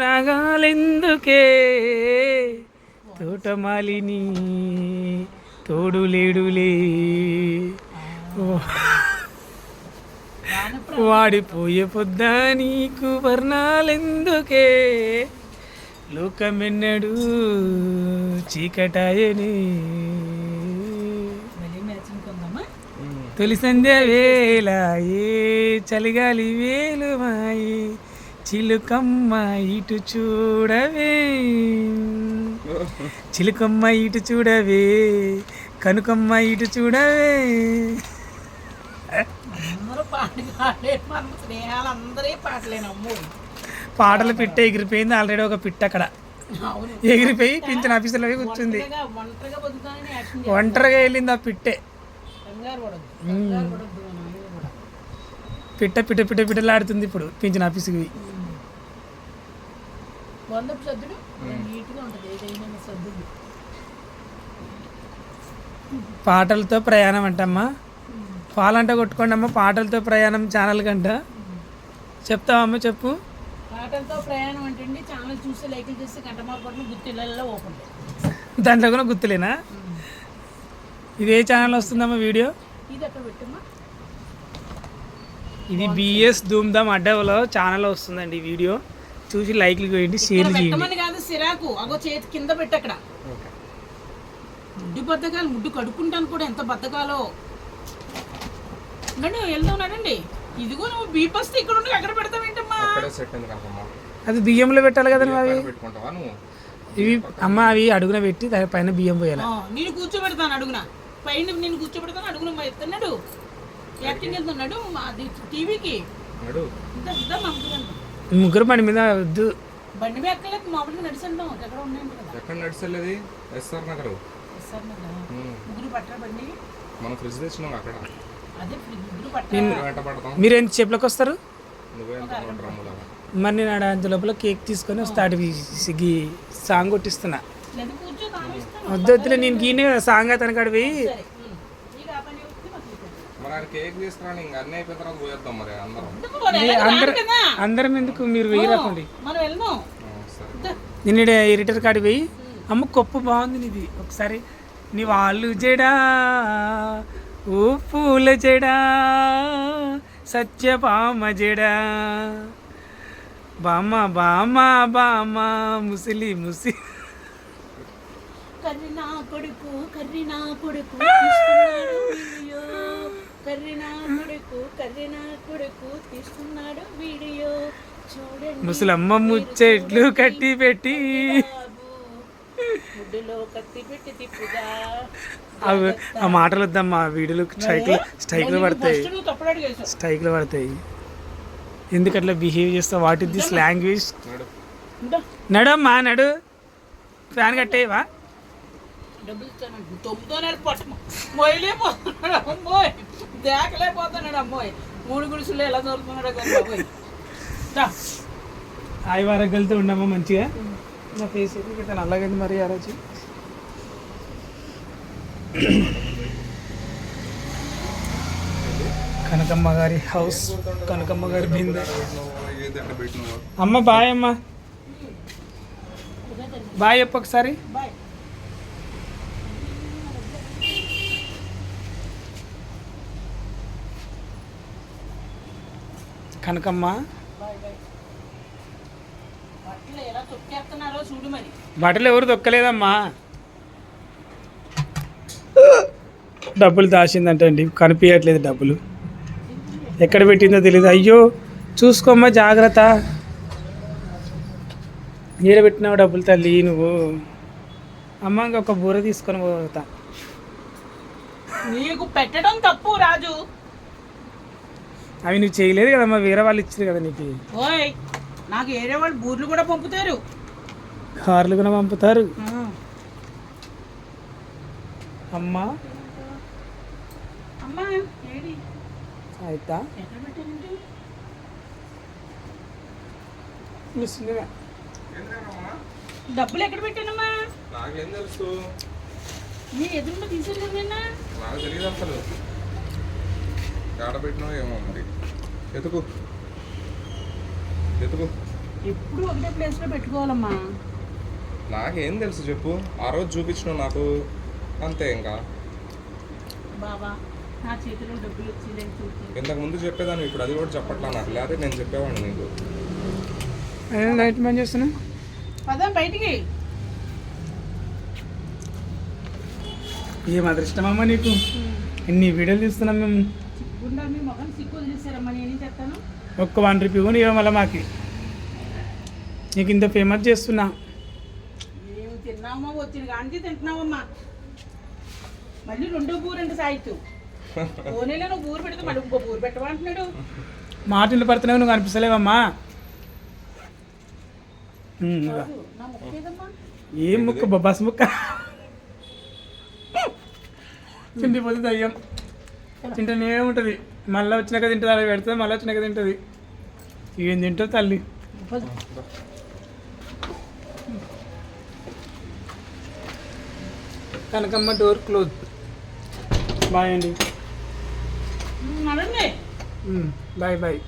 రాగాలెందుకే తోటమాలిని తోడు లేడులే వాడిపోయే పొద్దా నీకు వర్ణాలెందుకే లోకమెన్నడు చీకటాయని తొలి సంధ్య వేళ ఏ చలిగాలి వేలుమాయి చిలుకమ్మ ఇటు చూడవే చిలుకమ్మ ఇటు చూడవే కనుకమ్మ ఇటు చూడవే. పాటలు పిట్ట ఎగిరిపోయింది ఆల్రెడీ. ఒక పిట్ట అక్కడ ఎగిరిపోయి పింఛన్ ఆఫీసులో కూర్చుంది. ఒంటరిగా వెళ్ళింది ఆ పిట్టే. పిట్ట పిట్ట పిట్ట పిట్టలాడుతుంది ఇప్పుడు పింఛన్ ఆఫీస్కి. పాటలతో ప్రయాణం అంటమ్మా. పాలంట కొట్టుకోండి అమ్మ. పాటలతో ప్రయాణం ఛానల్ కంట చెప్తావమ్మ చెప్పు. పాటలతో ప్రయాణం అంటే ఛానల్ చూసి లైక్లు చేసి గంటమార్పట్ల గుర్తులలో ఓపెన్ దాంట్లో కూడా గుర్తులేనా? ఇది ఏ ఛానల్ వస్తుందమ్మా వీడియో? ఇది అక్కడ పెట్టమ్మా. ఇది బిఎస్ ధూమ్ధామ్ అడ్డవలో ఛానల్ వస్తుందండి. ఈ వీడియో చూసి లైక్లు వేయండి, షేర్ చేయండి. కాదు సిరాకు అగో చేతి కింద పెట్టి అక్కడ ముడ్డు బద్దకాలు. ముడ్డు కడుక్కుంటాను కూడా ఎంత బద్దకాలో. నన్ను వెళ్దాం నడండి. ఇదిగో నువ్వు బీపస్తే ఇక్కడ ఉండి అక్కడ పెడతావేంటమ్మా? అది బియ్యంలో పెట్టాలి కదా అవి. ఇవి అమ్మ అవి అడుగున పెట్టి దాని పైన బియ్యం పోయాలి. నేను కూర్చోబెడతాను అడుగున. పైన నేను కూర్చోబెడతాను అడుగున ఎత్తున్నాడు. యాక్టింగ్ వెళ్తున్నాడు అది టీవీకి. ముగ్గురు బండి మీద వద్దు. బండి మీద ఎక్కలేదు మామూలుగా నడిచంటాం. ఎక్కడ ఉన్నాయండి కదా. ఎక్కడ నడిచలేదు? ఎస్ఆర్ నగర్. ముగ్గురు పట్టరా బండి. మనం ఫ్రిడ్జ్ తెచ్చినాం అక్కడ. అదే ముగ్గురు పట్టరా. మీరు ఎంత చెప్పలోకి వస్తారు? మరి నేను అంత లోపల కేక్ తీసుకొని స్టార్ట్ సాంగ్ కొట్టిస్తున్నా. వద్దు వద్దులే నేను గీనే సాంగ్ అతనికి అక్కడ పోయి అందరం ఎందుకు మీరు వెయ్యి రాకండి. నేను ఎడిటర్ కాడికి పోయి అమ్మ కొప్పు బాగుంది నీది ఒకసారి నీ వాళ్ళు జడా ఓ పూల జడా సత్యభామ జడా బామ్మ బామ్మ బామ్మ ముసిలి ముసి కర్రీనా కొడుకు కర్రీనా కొడుకు కర్రీనా కొడుకు కర్రీనా కొడుకు తీస్తున్నాడు వీడియో చూడండి. ముసలమ్మ ముచ్చెట్లు కట్టి పెట్టి ముడ్డులో కత్తి పెట్టి తిప్పుదా. ఆ మాటలు వద్దమ్మా. వీడియోలు స్ట్రైక్లు పడతాయి. ఎందుకు అట్లా బిహేవ్ చేస్తావు? What is this language? నడమ్మా నడు. ఫ్యాన్ కట్టేవా? అమ్మాయి 3 గుడిసెలు ఎలా దొరుకుతున్నాడు. ఆయి వారకు వెళ్తూ ఉండమ్మా మంచిగా. నా ఫేస్ అయితే నల్లగైంది మరి ఆ రోజు. కనకమ్మ గారి హౌస్, కనకమ్మ గారి బిందె. అమ్మ బాయ్ అమ్మ. బాయ్ చెప్పు ఒకసారి. కనకమ్మ బట్టలు ఎవరు తొక్కలేదమ్మా. డబ్బులు దాచిందంటే అండి కనిపించట్లేదు. డబ్బులు ఎక్కడ పెట్టిందో తెలియదు. అయ్యో చూసుకోమ్మా జాగ్రత్త. నీడ పెట్టినావు డబ్బులు తల్లి నువ్వు. అమ్మ ఇంకొక బూర తీసుకొని పోతా. నీకు పెట్టడం తప్పు రాజు. అవి నువ్వు చేయలేదు కదమ్మా, వేరే వాళ్ళు ఇచ్చారు కదా నీకు. ఓయ్ నాకు వేరే వాళ్ళు బూర్లు కూడా పంపుతారు, కార్లు కూడా పంపుతారు. అమ్మా అమ్మా అయితా డబ్బులు ఎక్కడ పెట్టానమ్మా? నాకేం తెలుసు? నీ ఎదురుండా తీసుకెళ్ళినా నాకు తెలియదు అసలు. ఎక్కడ పెట్టినావు ఏమో మరి. ఎతుకు ఎతుకు ఎప్పుడు ఒకటే ప్లేస్లో పెట్టుకోవాలమ్మా. నాకేం తెలుసు చెప్పు, ఆ రోజు చూపించినావు నాకు, అంతే ఇంకా. బాబా నా చేతిలో డబ్బులు వచ్చిందని చూసి ఇంతకు ముందు చెప్పేదాన్ని, ఇప్పుడు అది కూడా చెప్పట్లా నాకు, లేకపోతే నేను చెప్పేవాడిని నీకు. లైట్ బంద్ చేస్తున్నా. పదా బయటికి. ఏం అదృష్టమమ్మా నీకు, ఎన్ని వీడియోలు తీస్తున్నాం మేము. సిగ్గుండా మీ మొఖం సిగ్గు వదిలేసారమ్మా, నేనేం చేస్తాను. ఒక్క 1 రూపీ కూడా ఇవ్వ మళ్ళీ మాకి, నీకు ఇంత ఫేమస్ చేస్తున్నా. ఏమి తిన్నామో వచ్చిన కానీ తింటున్నావమ్మా. మళ్ళీ రెండో బూరండి సాయితు పోనీలో నువ్వు బూరు పెడితే మళ్ళీ ఇంకో బూరు పెట్టవా అంటున్నాడు. మాటలు పడుతున్నావు, నువ్వు కనిపిస్తలేవమ్మా. ఇదిగో. నా ముక్క ఏదమ్మా? ఏం ముక్క, బస్ ముక్క తిండిపోతుంది అయ్యం, తింటూనే ఉంటుంది. మళ్ళీ వచ్చినాక తింటుంది, అలా పెడుతుంది, మళ్ళీ వచ్చినాక తింటుంది. ఏం తింటుంది తల్లి. Kanakamma door close. బాయ్ అండి. నడండి. Bye bye.